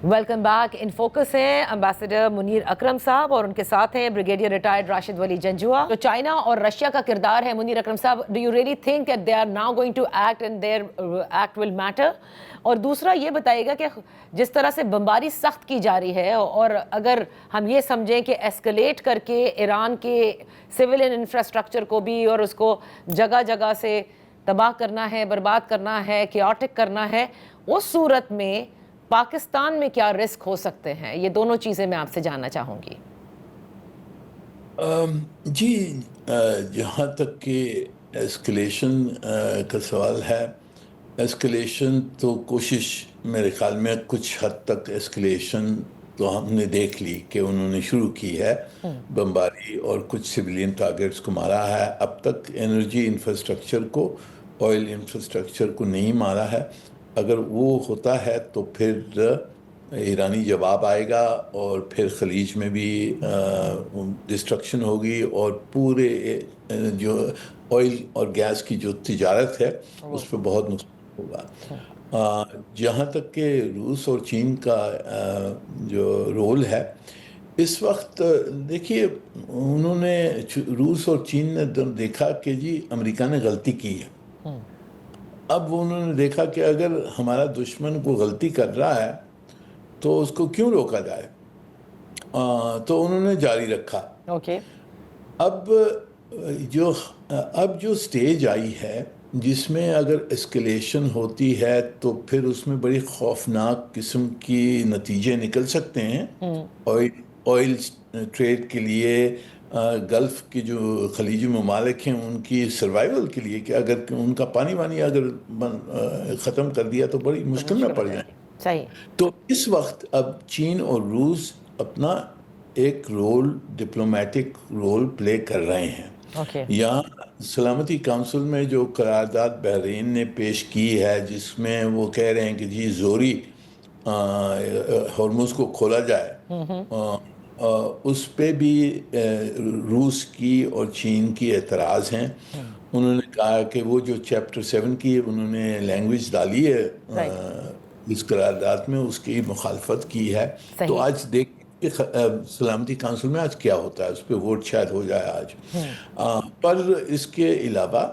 Welcome back. In focus ہیں ambassador Munir Akram صاحب اور ان کے ساتھ ہیں بریگیڈیئر ریٹائرڈ راشد ولی جنجوعہ. تو چائنا اور رشیا کا کردار ہے منیر اکرم صاحب, do you really think that they are now going to act and their act will matter? اور دوسرا یہ بتائیے گا کہ جس طرح سے بمباری سخت کی جا رہی ہے, اور اگر ہم یہ سمجھیں کہ ایسکلیٹ کر کے ایران کے سویلین انفراسٹرکچر کو بھی اور اس کو جگہ جگہ سے تباہ کرنا ہے, برباد کرنا ہے, کیوٹک کرنا ہے, اس صورت میں پاکستان میں کیا رسک ہو سکتے ہیں؟ یہ دونوں چیزیں میں آپ سے جاننا چاہوں گی. جی, جہاں تک کہ ایسکلیشن کا سوال ہے, ایسکلیشن تو کوشش میرے خیال میں کچھ حد تک ایسکلیشن تو ہم نے دیکھ لی کہ انہوں نے شروع کی ہے, بمباری اور کچھ سویلین ٹارگیٹس کو مارا ہے. اب تک انرجی انفراسٹرکچر کو, آئل انفراسٹرکچر کو نہیں مارا ہے. اگر وہ ہوتا ہے تو پھر ایرانی جواب آئے گا اور پھر خلیج میں بھی ڈسٹرکشن ہوگی اور پورے جو آئل اور گیس کی جو تجارت ہے اس پہ بہت نقصان ہوگا. جہاں تک کہ روس اور چین کا جو رول ہے اس وقت, دیکھیے انہوں نے, روس اور چین نے دیکھا کہ جی امریکہ نے غلطی کی ہے. اب انہوں نے دیکھا کہ اگر ہمارا دشمن کو غلطی کر رہا ہے تو اس کو کیوں روکا جائے, تو انہوں نے جاری رکھا. اوکے. اب جو سٹیج آئی ہے جس میں اگر اسکلیشن ہوتی ہے تو پھر اس میں بڑی خوفناک قسم کی نتیجے نکل سکتے ہیں. آئل ٹریڈ کے لیے, گلف کے جو خلیجی ممالک ہیں ان کی سروائیول کے لیے, کہ اگر ان کا پانی وانی اگر ختم کر دیا تو بڑی مشکل میں پڑ جائیں. صحیح. تو اس وقت اب چین اور روس اپنا ایک رول, ڈپلومیٹک رول پلے کر رہے ہیں. یہاں سلامتی کونسل میں جو قرارداد بحرین نے پیش کی ہے جس میں وہ کہہ رہے ہیں کہ جی زوری ہرمز کو کھولا جائے, اس پہ بھی روس کی اور چین کی اعتراض ہیں. انہوں نے کہا کہ وہ جو چیپٹر 7 کی انہوں نے لینگویج ڈالی ہے اس قرارداد میں, اس کی مخالفت کی ہے. تو آج دیکھ کہ سلامتی کونسل میں آج کیا ہوتا ہے, اس پہ ووٹ شاید ہو جائے آج. پر اس کے علاوہ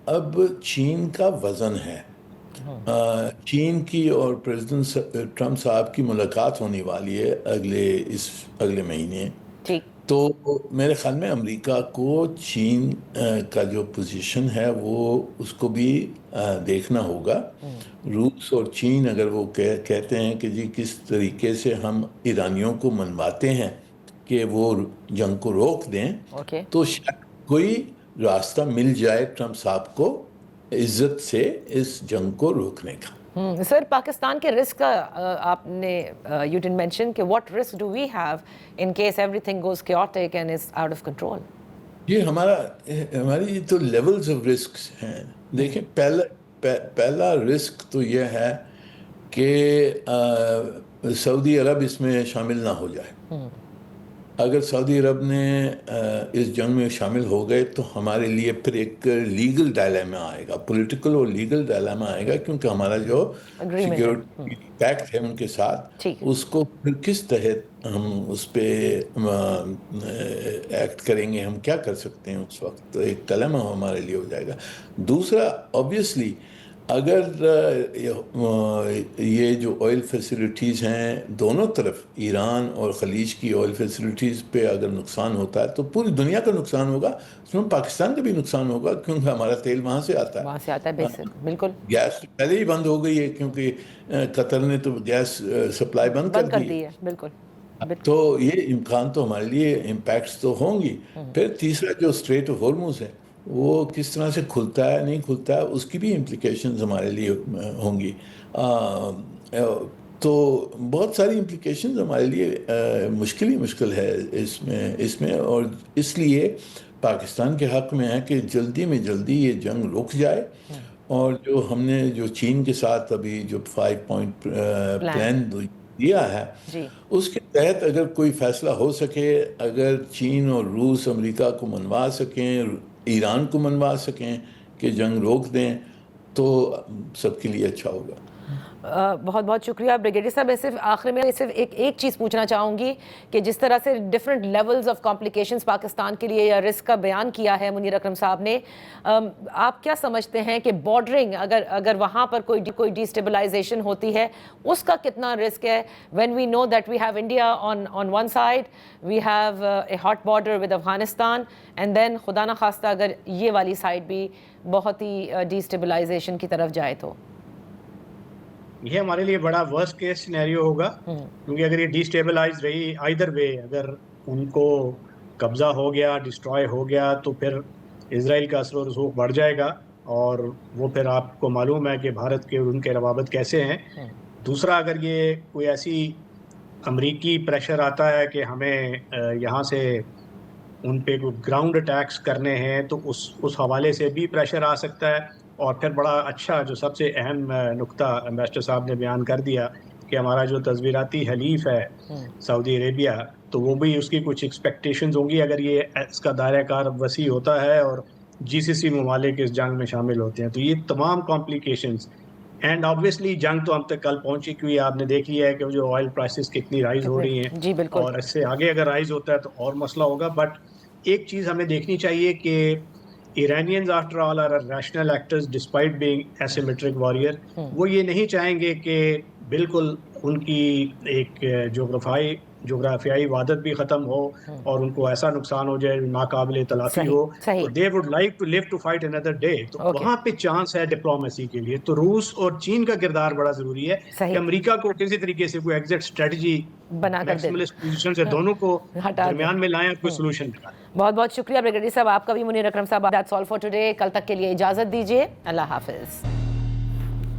اب چین کا وزن ہے. چین کی اور پریزیڈنٹ ٹرمپ صاحب کی ملاقات ہونے والی ہے اگلے مہینے. تو میرے خیال میں امریکہ کو چین کا جو پوزیشن ہے وہ اس کو بھی دیکھنا ہوگا. روس اور چین اگر وہ کہتے ہیں کہ جی کس طریقے سے ہم ایرانیوں کو منواتے ہیں کہ وہ جنگ کو روک دیں, تو شاید کوئی راستہ مل جائے ٹرمپ صاحب کو عزت سے اس جنگ کو روکنے کا. سر, پاکستان کے رسک کا آپ نے یو ڈن مینشن کہ what risk do we have in case everything goes chaotic and is out of control? یہ ہماری تو لیولز آف رسکس ہیں. دیکھیں, پہلا رسک تو یہ ہے کہ سعودی عرب اس میں شامل نہ ہو جائے. اگر سعودی عرب نے اس جنگ میں شامل ہو گئے تو ہمارے لیے پھر ایک لیگل ڈائلیما آئے گا, پولیٹیکل اور لیگل ڈائلیما آئے گا, کیونکہ ہمارا جو سیکیورٹی پیکٹ ہے ان کے ساتھ اس کو پھر کس تحت ہم اس پہ ایکٹ کریں گے, ہم کیا کر سکتے ہیں اس وقت, تو ایک ڈائلیما ہمارے لیے ہو جائے گا. دوسرا, آبویسلی اگر یہ جو آئل فیسلٹیز ہیں دونوں طرف, ایران اور خلیج کی آئل فیسلٹیز پہ اگر نقصان ہوتا ہے تو پوری دنیا کا نقصان ہوگا, اس میں پاکستان کا بھی نقصان ہوگا کیونکہ ہمارا تیل وہاں سے آتا ہے. بالکل. گیس پہلے ہی بند ہو گئی ہے کیونکہ قطر نے تو گیس سپلائی بند کر دی ہے. بالکل. تو یہ امکان تو ہمارے لیے امپیکٹس تو ہوں گی. پھر تیسرا جو اسٹریٹ آف ہارمز ہے وہ کس طرح سے کھلتا ہے نہیں کھلتا ہے, اس کی بھی امپلیکیشنز ہمارے لیے ہوں گی. تو بہت ساری امپلیکیشنز ہمارے لیے مشکل ہے اس میں اور اس لیے پاکستان کے حق میں ہے کہ جلدی میں جلدی یہ جنگ رک جائے. اور جو ہم نے جو چین کے ساتھ ابھی جو 5 پوائنٹ پلان دیا ہے اس کے تحت اگر کوئی فیصلہ ہو سکے, اگر چین اور روس امریکہ کو منوا سکیں, ایران کو منوا سکیں کہ جنگ روک دیں, تو سب کے لیے اچھا ہوگا. بہت بہت شکریہ بریگیڈیئر صاحب. میں صرف آخر میں صرف ایک چیز پوچھنا چاہوں گی کہ جس طرح سے different levels of complications Pakistan کے لیے یا رسک کا بیان کیا ہے منیر اکرم صاحب نے, آپ کیا سمجھتے ہیں کہ بارڈرنگ اگر وہاں پر کوئی ڈیسٹیبلائزیشن ہوتی ہے اس کا کتنا رسک ہے, when we know that we have India on one side, we have a hot border with Afghanistan, and then خدا نہ خواستہ اگر یہ والی سائڈ بھی بہت ہی ڈیسٹیبلائزیشن کی طرف جائے تو یہ ہمارے لیے بڑا ورسٹ کیس سینیریو ہوگا, کیونکہ اگر یہ ڈیسٹیبلائز رہی آئیدر وے, اگر ان کو قبضہ ہو گیا, ڈسٹروائے ہو گیا, تو پھر اسرائیل کا اثر و رسوخ بڑھ جائے گا, اور وہ پھر آپ کو معلوم ہے کہ بھارت کے اور ان کے روابط کیسے ہیں. دوسرا, اگر یہ کوئی ایسی امریکی پریشر آتا ہے کہ ہمیں یہاں سے ان پہ کوئی گراؤنڈ اٹیکس کرنے ہیں, تو اس حوالے سے بھی پریشر آ سکتا ہے. اور پھر بڑا اچھا جو سب سے اہم نقطہ امبیسڈر صاحب نے بیان کر دیا کہ ہمارا جو تصویراتی حلیف ہے سعودی عربیہ, تو وہ بھی اس کی کچھ ایکسپیکٹیشنز ہوں گی اگر یہ اس کا دائرہ کار وسیع ہوتا ہے اور جی سی سی ممالک اس جنگ میں شامل ہوتے ہیں. تو یہ تمام کمپلیکیشنز, اینڈ آبویسلی جنگ تو ہم تک کل پہنچی, کیونکہ آپ نے دیکھی ہے کہ جو آئل پرائسز کتنی رائز ہو رہی ہیں, جی بالکل, اور اس سے آگے اگر رائز ہوتا ہے تو اور مسئلہ ہوگا. بٹ ایک چیز ہمیں دیکھنی چاہیے کہ Iranians after all are rational actors despite being asymmetric warrior. وہ یہ نہیں چاہیں گے کہ بالکل ان کی ایک جغرافیائی وحدت بھی ختم ہو اور ان کو ایسا نقصان ہو جائے ناقابل تلافی ہو. They would like to live to fight another day. تو وہاں پہ چانس ہے ڈپلومیسی کے لیے. تو روس اور چین کا کردار بڑا ضروری ہے کہ امریکہ کو کسی طریقے سے کوئی ایگزٹ اسٹریٹجی بنا کر دے, پوزیشن سے دونوں کو درمیان میں لائیں, کوئی سولوشن نکالیں. بہت بہت شکریہ بریگیڈیئر صاحب, آپ کا بھی. منیر اکرم صاحب, that's all for today. کل تک کے لیے اجازت دیجیے, اللہ حافظ.